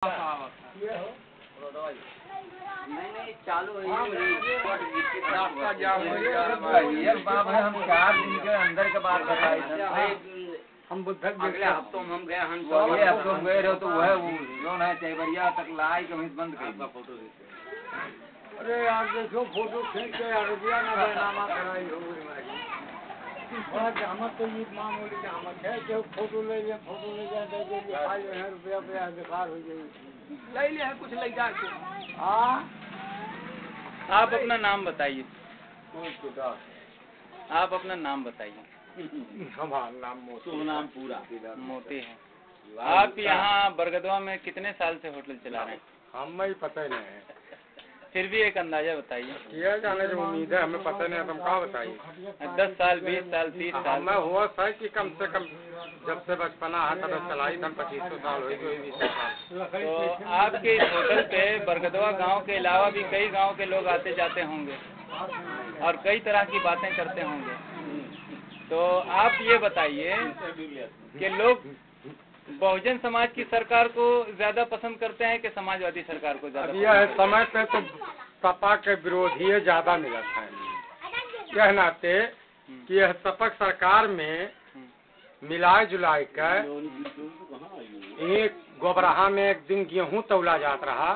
नहीं चालू है। हम 4 दिन के अंदर के बाद बताए हम बुद्ध अगले हफ्तों में हम गए अगले हफ्तों में गए रहो तो वह लोन है चैबरिया तक लाई के वहीं बंद कर फोटो। अरे यार देखो फोटो खींच के यार रुपया ना बैनामा कराई हो गई बड़ा जहमत तो ये मामूली जहमत है कि फोटो ले जाए रुपया बेकार हो जाए ले लिया है कुछ ले जाके। हाँ आप अपना नाम बताइए। आप अपना नाम बताइए। हमारा नाम नाम पूरा मोती है। आप यहाँ बरगदवा में कितने साल से होटल चला रहे हैं? हमें ही पता ही नहीं है। फिर भी एक अंदाजा बताइए। किया जाने की उम्मीद है, हमें पता नहीं, तुम क्या बताइए। 10 साल 20 साल 30 साल मैं हुआ था कि कम से कम जब से बचपना है तब चलाई था 2500 साल हो गए 20 साल। तो आपके इस होटल पे बरगदवा गांव के अलावा भी कई गांव के लोग आते जाते होंगे और कई तरह की बातें करते होंगे। तो आप ये बताइए कि लोग बहुजन समाज की सरकार को ज्यादा पसंद करते हैं कि समाजवादी सरकार को ज्यादा? यह समय पे तो सपा के विरोधी ज्यादा मिला था। यह नाते कि यह सपक सरकार में मिलाए जुलाए कर एक गोबराहा में एक दिन गेहूं तौला जात रहा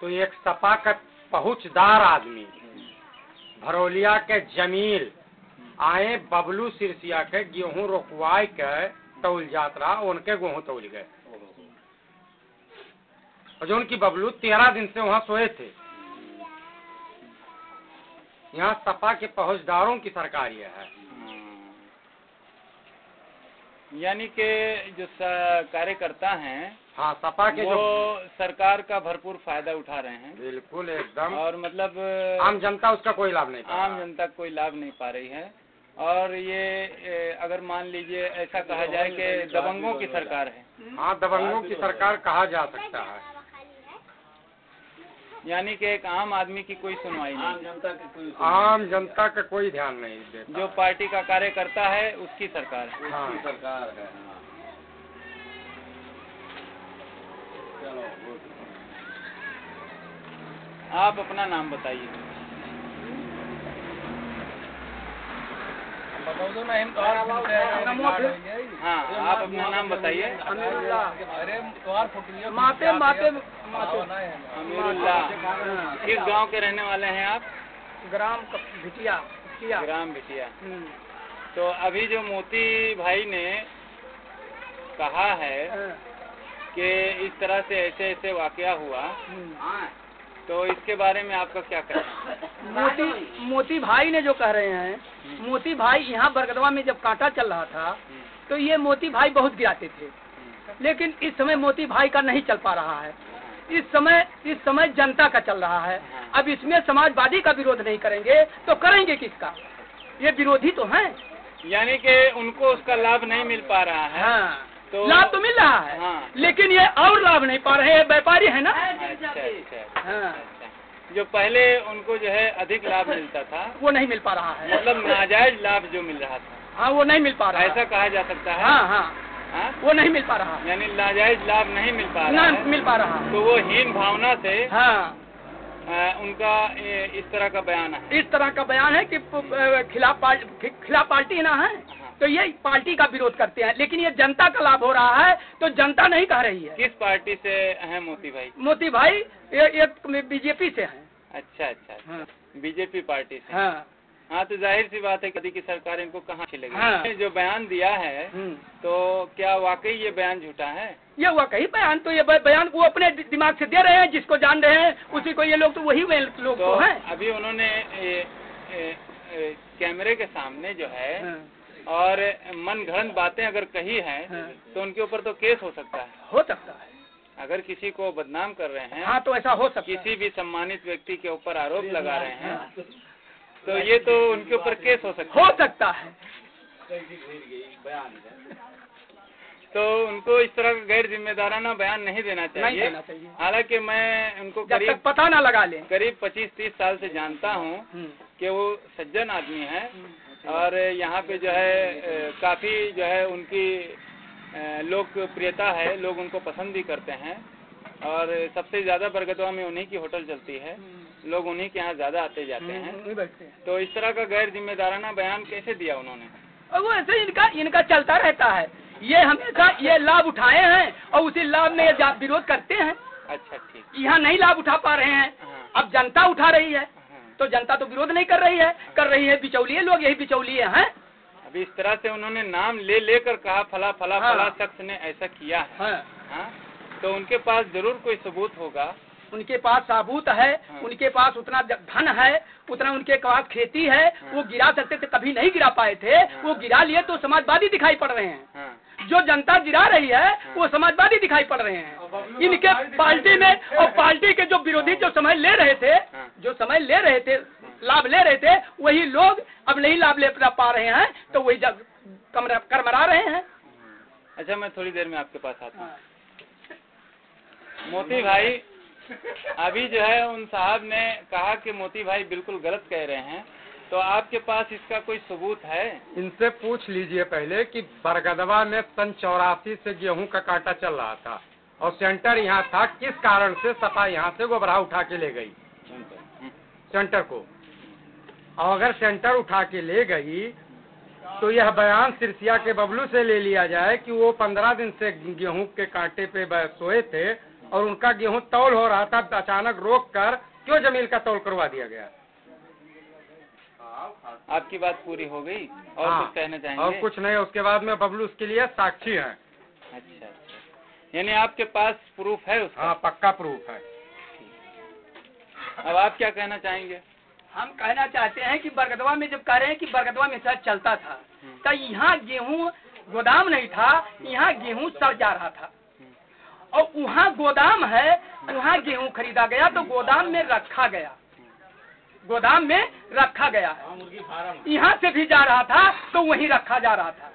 तो एक सपा का पहुँचदार आदमी भरौलिया के जमील आए बबलू सिरसिया के गेहूं रोकवाई के तौल जात रहा, उनके गेहूं तौल गए और जो उनकी बबलू 13 दिन से वहाँ सोए थे। यहाँ सपा के पहुँचदारों की सरकार यह है। यानी कि जो कार्यकर्ता हैं हाँ सपा के वो सरकार का भरपूर फायदा उठा रहे हैं। बिल्कुल एकदम। और मतलब आम जनता उसका कोई लाभ नहीं पा रहा। आम जनता कोई लाभ नहीं पा रही है। और ये अगर मान लीजिए ऐसा कहा जाए कि दबंगों की सरकार है। हाँ दबंगों की सरकार कहा जा सकता है। यानी कि एक आम आदमी की कोई सुनवाई नहीं, आम जनता का कोई ध्यान नहीं देता। जो पार्टी का कार्यकर्ता है उसकी सरकार है। हाँ। सरकार है। आप अपना नाम बताइए। हाँ आप अपना नाम बताइए। अमीरुल्लाह। किस गांव के रहने वाले हैं आप? ग्राम भिटिया। ग्राम भिटिया। तो अभी जो मोती भाई ने कहा है कि इस तरह से ऐसे ऐसे वाकया हुआ, तो इसके बारे में आपका क्या कहना है? मोती भाई ने जो कह रहे हैं, मोती भाई यहाँ बरगदवा में जब कांटा चल रहा था तो ये मोती भाई बहुत गिराते थे, लेकिन इस समय मोती भाई का नहीं चल पा रहा है। इस समय जनता का चल रहा है। अब इसमें समाजवादी का विरोध नहीं करेंगे तो करेंगे किसका? ये विरोधी तो हैं। यानी कि उनको उसका लाभ नहीं मिल पा रहा है। हाँ। तो लाभ तो मिल रहा है। हाँ। लेकिन ये और लाभ नहीं पा रहे हैं, व्यापारी है ना। अच्छा। हाँ। जो पहले उनको जो है अधिक लाभ मिलता था वो नहीं मिल पा रहा है। मतलब नाजायज लाभ जो मिल रहा था, हाँ वो नहीं मिल पा रहा है। ऐसा कहा जा सकता है। हाँ हाँ, हाँ? वो नहीं मिल पा रहा है। यानी नाजायज लाभ नहीं मिल पा रहा ना है। मिल पा रहा है। तो वो हीन भावना से हाँ उनका इस तरह का बयान है। इस तरह का बयान है कि खिलाफ पार्टी ना है तो ये पार्टी का विरोध करते हैं, लेकिन ये जनता का लाभ हो रहा है तो जनता नहीं कह रही है। किस पार्टी से हैं मोती भाई? मोती भाई ये बीजेपी से हैं। अच्छा। हाँ। बीजेपी पार्टी से। हाँ। हाँ तो जाहिर सी बात है कि सरकार इनको कहाँ छिलेगी। हाँ। जो बयान दिया है तो क्या वाकई ये बयान झूठा है? ये वाकई बयान तो ये बयान वो अपने दिमाग से दे रहे हैं, जिसको जान रहे हैं उसी को। ये लोग तो वही लोग तो हैं। अभी उन्होंने कैमरे के सामने जो है और मनगढ़ंत बातें अगर कही हैं तो उनके ऊपर तो केस हो सकता है। हो सकता है। अगर किसी को बदनाम कर रहे हैं, हाँ तो ऐसा हो सकता है। किसी भी सम्मानित व्यक्ति के ऊपर आरोप लगा रहे हैं तो ये तो उनके ऊपर केस हो सकता है। तो उनको इस तरह का गैर जिम्मेदाराना बयान नहीं देना चाहिए। हालांकि मैं उनको करीब पता ना लगा ले, करीब 25-30 साल से जानता हूँ कि वो सज्जन आदमी है और यहाँ पे जो है काफी जो है उनकी लोकप्रियता है, लोग उनको पसंद भी करते हैं। और सबसे ज्यादा बरगदवा में उन्हीं की होटल चलती है, लोग उन्हीं के यहाँ ज्यादा आते जाते हैं। तो इस तरह का गैर जिम्मेदाराना बयान कैसे दिया उन्होंने? और वो ऐसे इनका चलता रहता है, ये हमेशा ये लाभ उठाए हैं और उसी लाभ में ये विरोध करते हैं। अच्छा ठीक। यहाँ नहीं लाभ उठा पा रहे हैं, अब जनता उठा रही है, तो जनता तो विरोध नहीं कर रही है बिचौलिए लोग, यही बिचौलिए हैं। अभी इस तरह से उन्होंने नाम लेकर कहा फला फला फला शख्स ने ऐसा किया है, तो उनके पास जरूर कोई सबूत होगा। उनके पास सबूत है, उनके पास उतना धन है, उतना उनके पास खेती है, वो गिरा सकते थे, कभी नहीं गिरा पाए थे, वो गिरा लिए तो समाजवादी दिखाई पड़ रहे हैं। जो जनता गिरा रही है वो समाजवादी दिखाई पड़ रहे हैं। इनके पार्टी में और पार्टी के जो विरोधी जो समय ले रहे थे, लाभ ले रहे थे, वही लोग अब नहीं लाभ ले पा रहे हैं, तो वही करमरा रहे हैं। अच्छा, मैं थोड़ी देर में आपके पास आता हूँ। मोती भाई, अभी जो है उन साहब ने कहा कि मोती भाई बिल्कुल गलत कह रहे हैं, तो आपके पास इसका कोई सबूत है? इनसे पूछ लीजिए पहले कि बरगदवा में सन 84 से गेहूं का कांटा चल रहा था और सेंटर यहाँ था, किस कारण से सपा यहाँ से गोबरा उठा के ले गई सेंटर को। और अगर सेंटर उठा के ले गई तो यह बयान सिरसिया के बबलू से ले लिया जाए कि वो 15 दिन से गेहूं के कांटे पे सोए थे और उनका गेहूं तौल हो रहा था, अचानक रोक कर क्यों जमील का तौल करवा दिया गया। आपकी बात पूरी हो गई और कुछ कहना चाहेंगे? और कुछ नहीं, उसके बाद में बबलू उसके लिए साक्षी है। अच्छा, यानी आपके पास प्रूफ है उसका? हाँ, पक्का प्रूफ है। अब आप क्या कहना चाहेंगे? हम कहना चाहते हैं कि बरगदवा में जब कह रहे हैं कि बरगदवा में शायद चलता था, तो यहाँ गेहूं गोदाम नहीं था, यहाँ गेहूं सड़ जा रहा था और वहाँ गोदाम है, वहाँ गेहूं खरीदा गया तो गोदाम में रखा गया है। यहाँ से भी जा रहा था तो वहीं रखा जा रहा था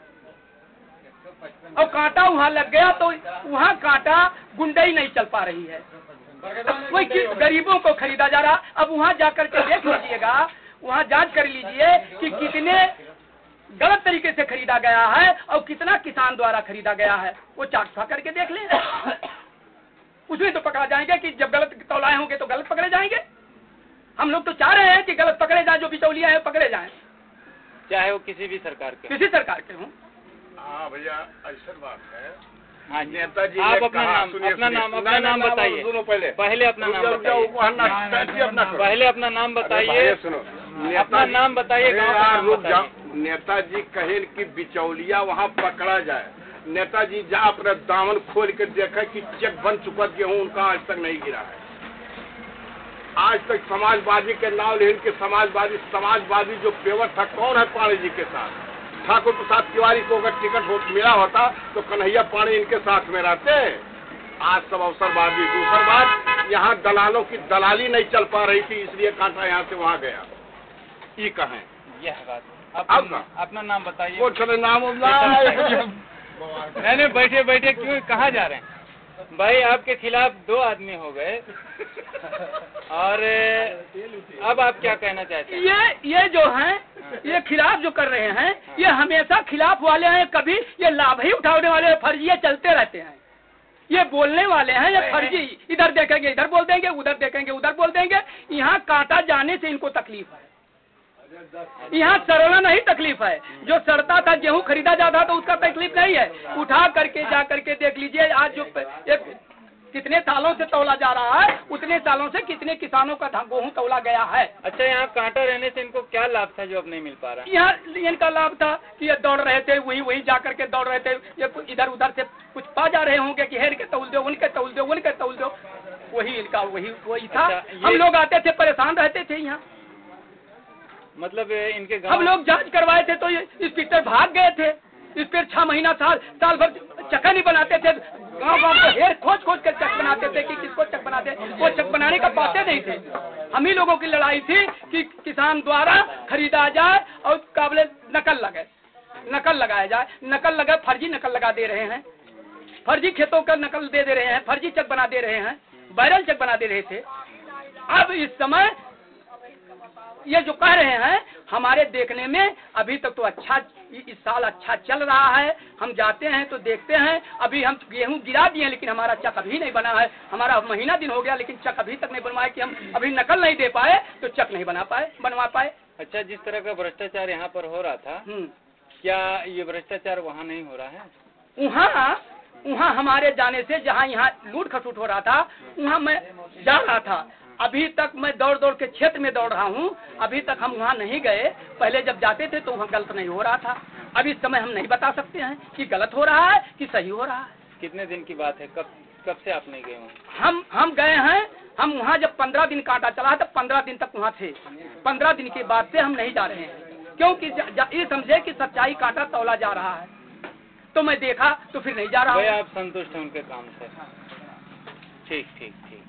और कांटा वहाँ लग गया तो वहाँ कांटा गुंडई नहीं चल पा रही है, कोई गरीबों को खरीदा जा रहा। अब वहाँ जाकर के देख लीजिएगा, वहाँ जांच कर लीजिए कि कितने गलत तरीके से खरीदा गया है और कितना किसान द्वारा खरीदा गया है, वो चाक करके देख ले। उसमें तो पकड़ा जाएंगे कि जब गलत तौलाए होंगे तो गलत पकड़े जाएंगे। हम लोग तो चाह रहे हैं कि गलत पकड़े जाए, जो बिचौलिया है पकड़े जाएं, चाहे वो किसी भी सरकार के हों। हाँ भैया, ऐसा बात है। हाँ, नेताजी आप अपना नाम बताइए। पहले अपना नाम बताइए। पहले अपना नाम बताइए। अपना नाम बताइए। नेताजी कहे कि बिचौलिया वहाँ पकड़ा जाए। नेताजी जहाँ अपना दामन खोल कर देखा कि चेक बन चुका गेहूँ उनका आज तक नहीं गिरा है। आज तक समाजवादी के नाम लेकर के समाजवादी जो पेवर था, कौन है पाणी जी के साथ? ठाकुर प्रसाद तिवारी को अगर टिकट मिला होता तो कन्हैया पाणी इनके साथ में रहते। आज सब अवसरवादी। दूसरी बात, यहाँ दलालों की दलाली नहीं चल पा रही थी, इसलिए कांटा यहाँ से वहाँ गया। ये कहें यह बात। अपना नाम बताइए। वो चले नाम नहीं, बैठे क्यों, कहाँ जा रहे हैं भाई? आपके खिलाफ 2 आदमी हो गए और अब आप क्या कहना चाहते हैं? ये जो हैं, ये खिलाफ जो कर रहे हैं, ये हमेशा खिलाफ वाले हैं, कभी ये लाभ ही उठाने वाले फर्जी चलते रहते हैं। ये बोलने वाले हैं, ये फर्जी, इधर देखेंगे इधर बोल देंगे, उधर देखेंगे उधर बोल देंगे। यहाँ कांटा जाने से इनको तकलीफ है, यहाँ सड़ना नहीं तकलीफ है। जो सड़ता था गेहूं खरीदा जाता तो उसका तकलीफ नहीं है। उठा करके जा करके देख लीजिए, आज जो कितने सालों से तौला जा रहा है, उतने सालों से कितने किसानों का गेहूं तौला गया है। अच्छा, यहाँ कांटा रहने से इनको क्या लाभ था जो अब नहीं मिल पा रहा? यहाँ इनका लाभ था कि ये दौड़ रहे थे, वही जा करके दौड़ रहे थे, ये इधर उधर से कुछ पा जा रहे होंगे कि हेर के तौल दो, उनके तौल दो, उनके तौल दो, वही इनका वही था। अच्छा, हम लोग आते थे, परेशान रहते थे यहाँ। मतलब इनके हम लोग जांच करवाए थे तो ये इंस्पेक्टर भाग गए थे। इंस्पेक्टर 6 महीना साल भर चक्का नहीं बनाते थे, गांव को हेर खोज कर चक बनाते थे कि किसको चक बनाते, वो चक बनाने का पाते नहीं थे। हम ही लोगों की लड़ाई थी कि किसान द्वारा खरीदा जाए और काबिल नकल लगाया जाए। नकल लगा, फर्जी नकल लगा दे रहे हैं, फर्जी खेतों का नकल दे रहे हैं, फर्जी चक बना दे रहे हैं, बैरल चक बना दे रहे थे। अब इस समय ये जो कह रहे हैं हमारे देखने में अभी तक तो अच्छा, इस साल अच्छा चल रहा है। हम जाते हैं तो देखते हैं, अभी हम गेहूं गिरा दिए लेकिन हमारा चक अभी नहीं बना है। हमारा महीना दिन हो गया लेकिन चक अभी तक नहीं बनवाए कि हम अभी नकल नहीं दे पाए तो चक नहीं बनवा पाए। अच्छा, जिस तरह का भ्रष्टाचार यहाँ पर हो रहा था, क्या ये भ्रष्टाचार वहाँ नहीं हो रहा है? वहाँ हमारे जाने से जहाँ यहाँ लूट खसूट हो रहा था वहाँ मैं जा रहा था। अभी तक मैं दौड़ दौड़ के क्षेत्र में दौड़ रहा हूँ, अभी तक हम वहाँ नहीं गए। पहले जब जाते थे तो वहाँ गलत नहीं हो रहा था। अब इस समय हम नहीं बता सकते हैं कि गलत हो रहा है कि सही हो रहा है। कितने दिन की बात है, कब से आप नहीं गए वहाँ? हम गए हैं, हम वहाँ जब 15 दिन कांटा चला तब 15 दिन तक वहाँ थे। 15 दिन के बाद से हम नहीं जा रहे हैं, क्योंकि ये समझे कि सच्चाई कांटा तौला जा रहा है। तो मैं देखा तो फिर नहीं जा रहा हूँ। आप संतुष्ट हैं उनके काम से? ठीक ठीक ठीक।